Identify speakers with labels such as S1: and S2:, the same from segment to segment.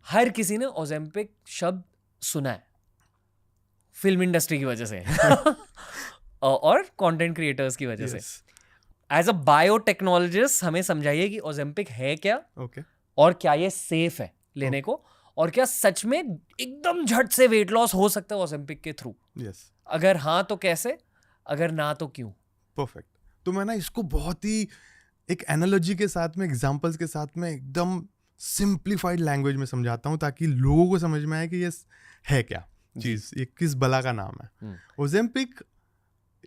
S1: हर किसी ने ओजेम्पिक शब्द सुना है फिल्म इंडस्ट्री की वजह से और कंटेंट क्रिएटर्स की वजह से.
S2: यस.
S1: एज अ बायोटेक्नोलॉजिस्ट हमें समझाइए कि ओजेम्पिक है क्या
S2: ओके.
S1: और क्या ये सेफ है लेने को, और क्या सच में एकदम झट से वेट लॉस हो सकता है ओजेम्पिक के थ्रू.
S2: यस.
S1: अगर हाँ तो कैसे, अगर ना तो क्यों.
S2: परफेक्ट. तो मैं ना इसको बहुत ही एक एनालॉजी के साथ में, एग्जांपल्स के साथ में एकदम सिंप्लीफाइड लैंग्वेज में समझाता हूँ ताकि लोगों को समझ में आए कि ये है क्या चीज़, ये किस बला का नाम है. ओजेम्पिक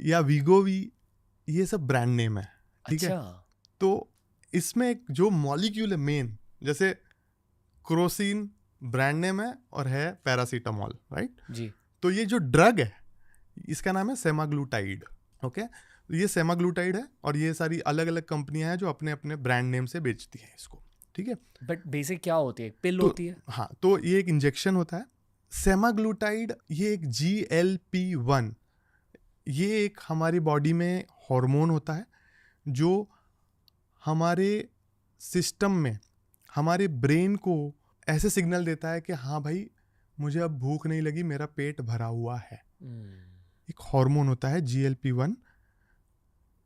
S2: या वीगोवी ये सब ब्रांड नेम है, ठीक है. तो इसमें एक जो मॉलिक्यूल है मेन, जैसे क्रोसिन ब्रांड नेम है और है पैरासीटामोल, राइट
S1: जी.
S2: तो ये जो ड्रग है इसका नाम है सेमाग्लूटाइड. ओके. ये सेमाग्लूटाइड है और ये सारी अलग अलग कंपनियां हैं जो अपने अपने ब्रांड नेम से बेचती हैं इसको, ठीक है.
S1: बट बेसिक क्या होती है, पिल
S2: तो,
S1: होती है.
S2: हाँ, तो ये एक इंजेक्शन होता है. सेमाग्लूटाइड ये एक GLP-1, ये एक हमारी बॉडी में हार्मोन होता है जो हमारे सिस्टम में हमारे ब्रेन को ऐसे सिग्नल देता है कि हाँ भाई मुझे अब भूख नहीं लगी, मेरा पेट भरा हुआ है. एक हार्मोन होता है GLP-1,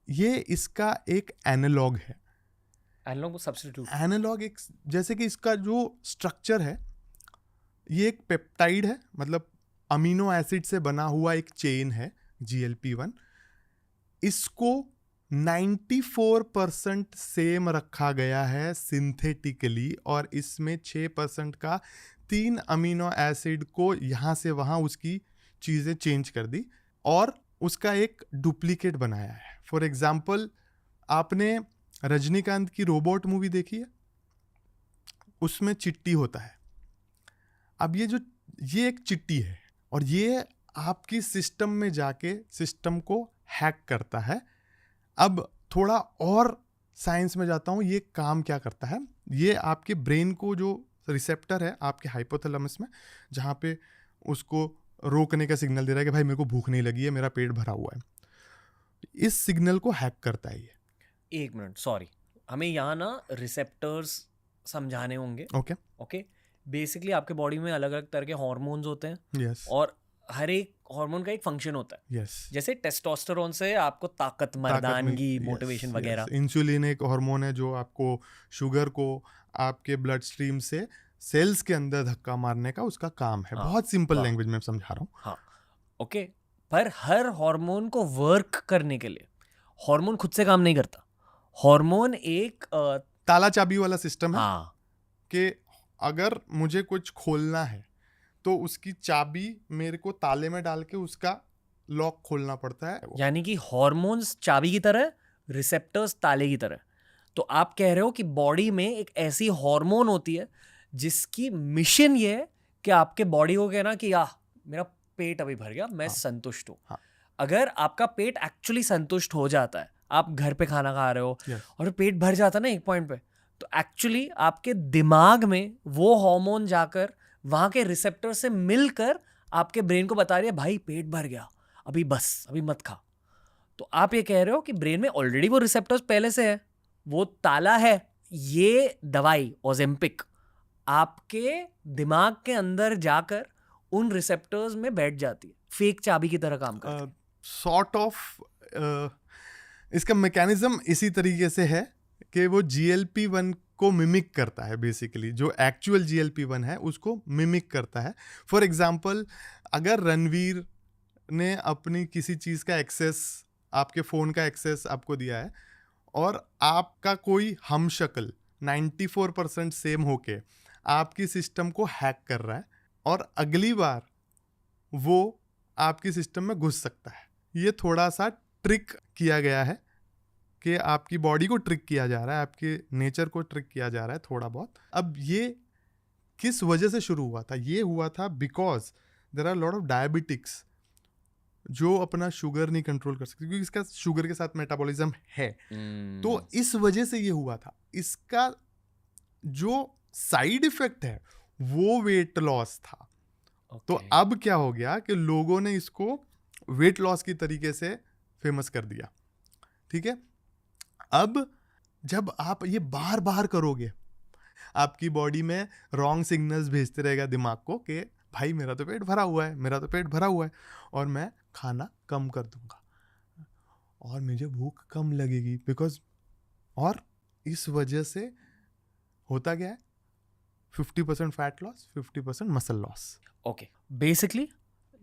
S2: ये इसका एक एनालॉग है.
S1: Analogue substitute.
S2: एनालॉग एक, जैसे कि इसका जो स्ट्रक्चर है ये एक पेप्टाइड है, मतलब अमीनो एसिड से बना हुआ एक चेन है GLP-1. इसको 94% सेम रखा गया है सिंथेटिकली, और इसमें 6% का 3 अमीनो एसिड को यहाँ से वहाँ उसकी चीज़ें चेंज कर दी और उसका एक डुप्लीकेट बनाया है. फॉर एग्जाम्पल, आपने रजनीकांत की रोबोट मूवी देखी है, उसमें चिट्टी होता है. अब ये एक चिट्टी है और ये आपकी सिस्टम में जाके सिस्टम को हैक करता है. अब थोड़ा और साइंस में जाता हूँ, ये काम क्या करता है. ये आपके ब्रेन को जो रिसेप्टर है आपके हाइपोथैलेमस में, जहाँ पे उसको रोकने का सिग्नल दे रहा है कि भाई मेरे को भूख नहीं लगी है, मेरा पेट भरा हुआ है, इस सिग्नल को हैक करता है ये.
S1: एक मिनट, सॉरी, हमें यहाँ ना रिसेप्टर्स समझाने होंगे.
S2: ओके.
S1: बेसिकली आपके बॉडी में अलग अलग तरह के हार्मोन्स होते हैं.
S2: यस.
S1: और हर एक हार्मोन का एक फंक्शन होता है.
S2: यस.
S1: जैसे टेस्टोस्टेरोन से आपको ताकत, मर्दानगी, मोटिवेशन वगैरह.
S2: इंसुलिन एक हार्मोन है जो आपको शुगर को आपके ब्लड स्ट्रीम से सेल्स के अंदर धक्का मारने का उसका काम है. बहुत सिंपल लैंग्वेज में समझा रहा हूँ.
S1: हाँ, ओके. पर हर हार्मोन को वर्क करने के लिए हार्मोन खुद से काम नहीं करता. हार्मोन एक
S2: ताला चाबी वाला सिस्टम है.
S1: हाँ,
S2: कि अगर मुझे कुछ खोलना है तो उसकी चाबी मेरे को ताले में डाल के उसका लॉक खोलना पड़ता है.
S1: यानी कि हार्मोन्स चाबी की तरह, रिसेप्टर्स ताले की तरह. तो आप कह रहे हो कि बॉडी में एक ऐसी हार्मोन होती है जिसकी मिशन ये है कि आपके बॉडी को कहना कि मेरा पेट अभी भर गया, मैं संतुष्ट हूँ. अगर आपका पेट एक्चुअली संतुष्ट हो जाता है, आप घर पे खाना खा रहे हो और पेट भर जाता है ना एक पॉइंट पे, तो एक्चुअली आपके दिमाग में वो हार्मोन जाकर वहाँ के रिसेप्टर से मिलकर आपके ब्रेन को बता रही है भाई पेट भर गया, अभी बस, अभी मत खा. तो आप ये कह रहे हो कि ब्रेन में ऑलरेडी वो रिसेप्टर्स पहले से है, वो ताला है. ये दवाई ओजेम्पिक आपके दिमाग के अंदर जाकर उन रिसेप्टर्स में बैठ जाती है, फेक चाबी की तरह काम करती है.
S2: सॉर्ट ऑफ इसका मैकेनिज्म इसी तरीके से है कि वो GLP-1 को मिमिक करता है. बेसिकली जो एक्चुअल GLP-1 है उसको मिमिक करता है. फॉर एग्जांपल, अगर रणवीर ने अपनी किसी चीज़ का एक्सेस, आपके फ़ोन का एक्सेस आपको दिया है और आपका कोई हमशक्ल 94% सेम होके आपकी सिस्टम को हैक कर रहा है और अगली बार वो आपकी सिस्टम में घुस सकता है. ये थोड़ा सा ट्रिक किया गया है कि आपकी बॉडी को ट्रिक किया जा रहा है, आपके नेचर को ट्रिक किया जा रहा है थोड़ा बहुत. अब ये किस वजह से शुरू हुआ था? ये हुआ था because there are lot of diabetics जो अपना शुगर नहीं कंट्रोल कर सकते क्योंकि इसका शुगर के साथ मेटाबॉलिज्म है. तो इस वजह से ये हुआ था. इसका जो साइड इफेक्ट है वो वेट लॉस था. तो अब क्या हो गया कि लोगों ने इसको वेट लॉस की तरीके से फेमस कर दिया. ठीक है. अब जब आप ये बार बार करोगे, आपकी बॉडी में रॉन्ग सिग्नल्स भेजते रहेगा दिमाग को कि भाई मेरा तो पेट भरा हुआ है, मेरा तो पेट भरा हुआ है, और मैं खाना कम कर दूंगा और मुझे भूख कम लगेगी बिकॉज, और इस वजह से होता क्या है, 50% fat loss, 50% muscle loss.
S1: Okay, basically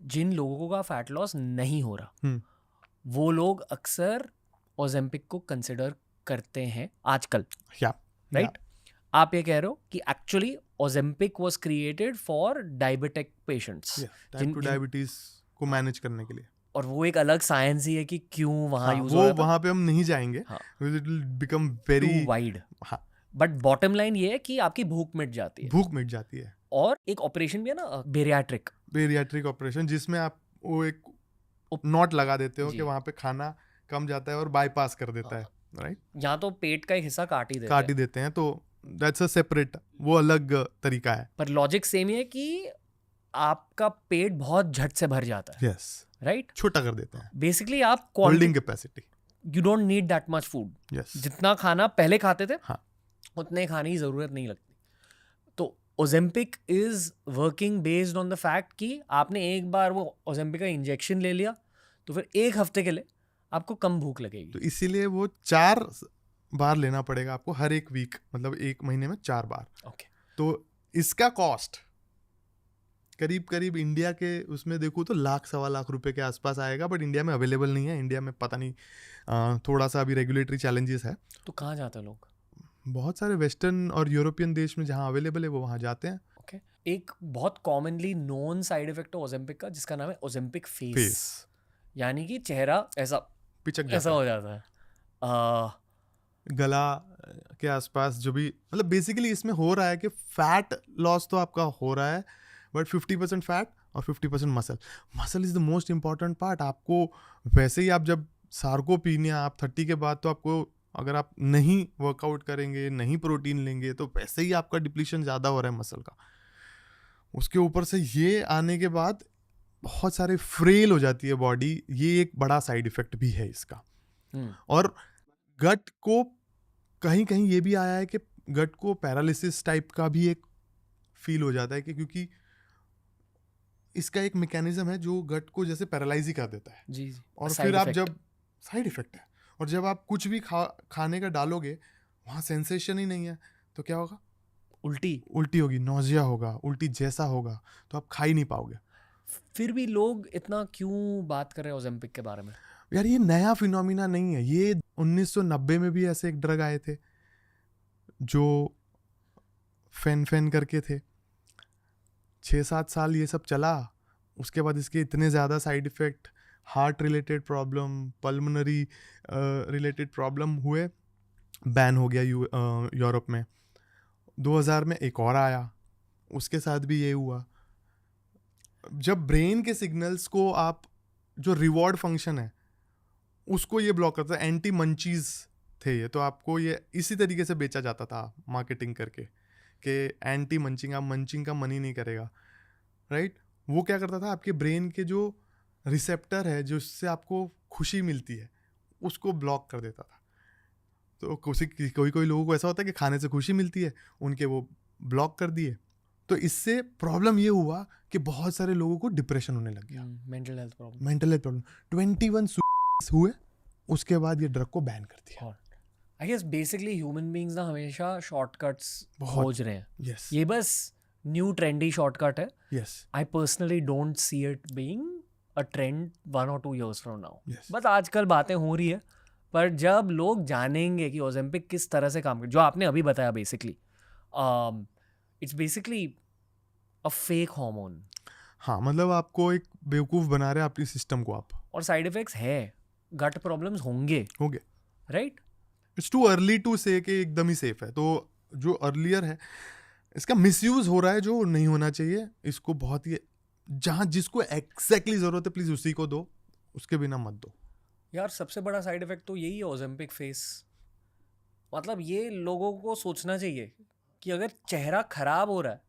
S1: जिन लोगों का फैट लॉस नहीं हो रहा वो लोग अक्सर ओजेम्पिक को कंसिडर करते हैं आजकल,
S2: या
S1: राइट? आप ये कह रहे हो कि actually Ozempic was created for diabetic patients,
S2: type 2 diabetes को मैनेज करने के लिए,
S1: और वो एक अलग साइंस ही है कि क्यों वहाँ यूज हो
S2: वो
S1: रहा था।
S2: वहां पे हम नहीं जाएंगे,
S1: हाँ,
S2: it will become very
S1: wide.
S2: हाँ,
S1: बट बॉटम लाइन ये है कि आपकी भूख मिट जाती है।
S2: भूख मिट जाती है।
S1: और एक ऑपरेशन भी है ना, बेरियाट्रिक
S2: ऑपरेशन, जिसमें आप वो एक नॉट लगा देते हो कि वहां पे खाना कम जाता है और बाईपास कर देता है, राइट?
S1: यहाँ तो पेट का एक हिस्सा काट ही देते
S2: हैं, तो दैट्स अ सेपरेट, वो अलग तरीका है।
S1: पर लॉजिक सेम ही है कि आपका पेट बहुत झट से भर जाता है,
S2: यस,
S1: राइट?
S2: छोटा कर देते हैं,
S1: बेसिकली आप
S2: holding capacity,
S1: you don't need that much food.
S2: Yes,
S1: जितना खाना पहले खाते थे
S2: हाँ,
S1: उतने खाने की जरूरत नहीं लगती। तो Ozempic is working based on the fact कि आपने एक बार वो ओजेम्पिक का इंजेक्शन ले लिया तो फिर एक हफ्ते के लिए आपको कम भूख लगेगी।
S2: तो इसीलिए वो 4 बार लेना पड़ेगा आपको हर एक वीक, मतलब एक महीने में 4 बार।
S1: ओके,
S2: तो इसका कॉस्ट करीब करीब इंडिया के उसमें देखूँ तो लाख 1.25 लाख रुपए के आसपास आएगा, बट इंडिया में अवेलेबल नहीं है। इंडिया में पता नहीं, थोड़ा सा अभी रेगुलेटरी चैलेंजेस है।
S1: तो कहाँ जाते हैं लोग?
S2: बहुत सारे वेस्टर्न और यूरोपियन देश में जहाँ अवेलेबल है वो वहाँ जाते हैं।
S1: ओके, एक बहुत कॉमनली नोन साइड इफेक्ट है ओजेम्पिक का जिसका नाम है ओजेम्पिक फेस, यानी कि चेहरा ऐसा
S2: पिचक
S1: ऐसा हो जाता है,
S2: गला के आसपास जो भी, मतलब बेसिकली इसमें हो रहा है कि फैट लॉस तो आपका हो रहा है, बट 50% फैट और 50% muscle is the most important part. आपको वैसे ही, आप जब सार्कोपीनिया, आप 30 के बाद तो आपको, अगर आप नहीं वर्कआउट करेंगे, नहीं प्रोटीन लेंगे, तो वैसे ही आपका डिप्लीशन ज़्यादा हो रहा है मसल का। उसके ऊपर से ये आने के बाद बहुत सारे फ्रेल हो जाती है बॉडी, ये एक बड़ा साइड इफेक्ट भी है इसका। और गट को कहीं कहीं ये भी आया है कि गट को पैरालिसिस टाइप का भी एक फील हो जाता है, कि क्योंकि इसका एक मैकेनिज्म है जो गट को जैसे पैरालाइज ही कर देता है।
S1: जी,
S2: और फिर आप जब साइड इफेक्ट है, और जब आप कुछ भी खाने का डालोगे वहाँ सेंसेशन ही नहीं है, तो क्या होगा? उल्टी होगी, नौजिया होगा, उल्टी जैसा होगा, तो आप खा ही नहीं पाओगे।
S1: फिर भी लोग इतना क्यों बात कर रहे हैं ओजेम्पिक के बारे में?
S2: यार ये नया फिनोमिना नहीं है, ये 1990 में भी ऐसे एक ड्रग आए थे जो फेन करके थे। 6-7 साल ये सब चला, उसके बाद इसके इतने ज़्यादा side effect, heart related problem, pulmonary related problem हुए, बैन हो गया यूरोप में। 2000 में एक और आया, उसके साथ भी ये हुआ। जब ब्रेन के सिग्नल्स को आप, जो रिवॉर्ड फंक्शन है उसको ये ब्लॉक करता है, एंटी मंचीज थे ये, तो आपको ये इसी तरीके से बेचा जाता था मार्केटिंग करके कि एंटी मंचिंग, आप मंचिंग का मन ही नहीं करेगा, राइट? वो क्या करता था, आपके ब्रेन के जो रिसेप्टर है जिससे आपको खुशी मिलती है उसको ब्लॉक कर देता था। तो कोई लोगों को ऐसा होता है कि खाने से खुशी मिलती है, उनके वो ब्लॉक कर दिए। तो इससे प्रॉब्लम ये हुआ कि बहुत सारे लोगों को डिप्रेशन होने लग गया,
S1: मेंटल हेल्थ प्रॉब्लम।
S2: 21 हुए, उसके बाद ये ड्रग को बैन कर दिया।
S1: I guess basically human beings ना हमेशा शॉर्टकट्स खोज रहे हैं।
S2: yes.
S1: ये बस न्यू ट्रेंडी शॉर्टकट है।
S2: yes.
S1: I personally don't see it being a trend 1 or 2 years from now.
S2: yes.
S1: बस आजकल बातें हो रही है, पर जब लोग जानेंगे कि ओजेम्पिक किस तरह से काम कर, जो आपने अभी बताया, basically it's basically a fake hormone.
S2: हाँ, मतलब आपको एक बेवकूफ़ बना रहे हैं अपनी सिस्टम को आप,
S1: और साइड इफेक्ट्स है, गट प्रॉब्लम्स होंगे, right?
S2: It's too early to say कि एकदम ही सेफ है। तो जो अर्लियर है, इसका मिसयूज हो रहा है जो नहीं होना चाहिए। इसको बहुत ही, जहाँ जिसको एग्जैक्टली ज़रूरत है प्लीज़ उसी को दो, उसके बिना मत दो।
S1: यार सबसे बड़ा साइड इफेक्ट तो यही है ओजेम्पिक फेस। मतलब ये लोगों को सोचना चाहिए कि अगर चेहरा खराब हो रहा है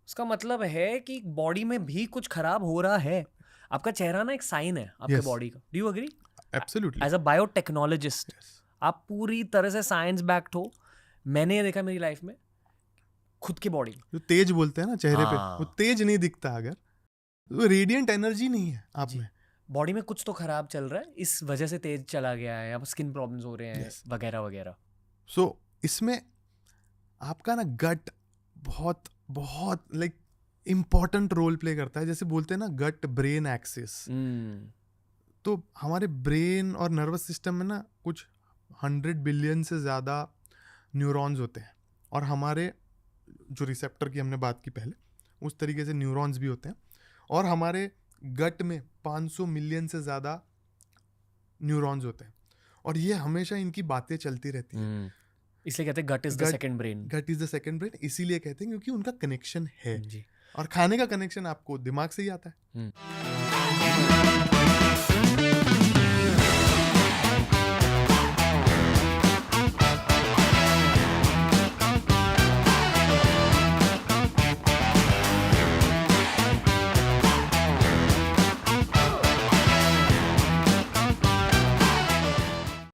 S1: उसका मतलब है कि बॉडी में भी कुछ खराब हो रहा है। आपका चेहरा ना एक साइन है आपके बॉडी का। Do you agree?
S2: Absolutely.
S1: As a biotechnologist आप पूरी तरह से साइंस बैक्ड हो। मैंने ये देखा मेरी लाइफ में खुद की बॉडी में।
S2: जो तेज बोलते हैं ना चेहरे पे,
S1: हाँ।
S2: वो तेज नहीं दिखता, अगर वो रेडिएंट एनर्जी नहीं है आप
S1: जी।
S2: में।
S1: बॉडी में कुछ तो खराब चल रहा है, इस वजह से तेज चला गया है, या स्किन प्रॉब्लम्स हो रहे हैं
S2: Yes.
S1: वगैरह वगैरह।
S2: सो इसमें आपका ना गट बहुत बहुत लाइक इम्पॉर्टेंट रोल प्ले करता है। जैसे बोलते हैं ना गट ब्रेन एक्सिस, तो हमारे ब्रेन और नर्वस सिस्टम में ना कुछ 100 बिलियन से ज़्यादा न्यूरॉन्स होते हैं, और हमारे जो रिसेप्टर की हमने बात की पहले, उस तरीके से न्यूरॉन्स भी होते हैं, और हमारे गट में 500 मिलियन से ज़्यादा न्यूरॉन्स होते हैं, और ये हमेशा इनकी बातें चलती रहती हैं।
S1: इसलिए कहते हैं gut is the
S2: Gut-
S1: second brain.
S2: Gut is the second brain, इसीलिए कहते हैं क्योंकि उनका कनेक्शन है।
S1: जी।
S2: और खाने का कनेक्शन आपको दिमाग से ही आता है।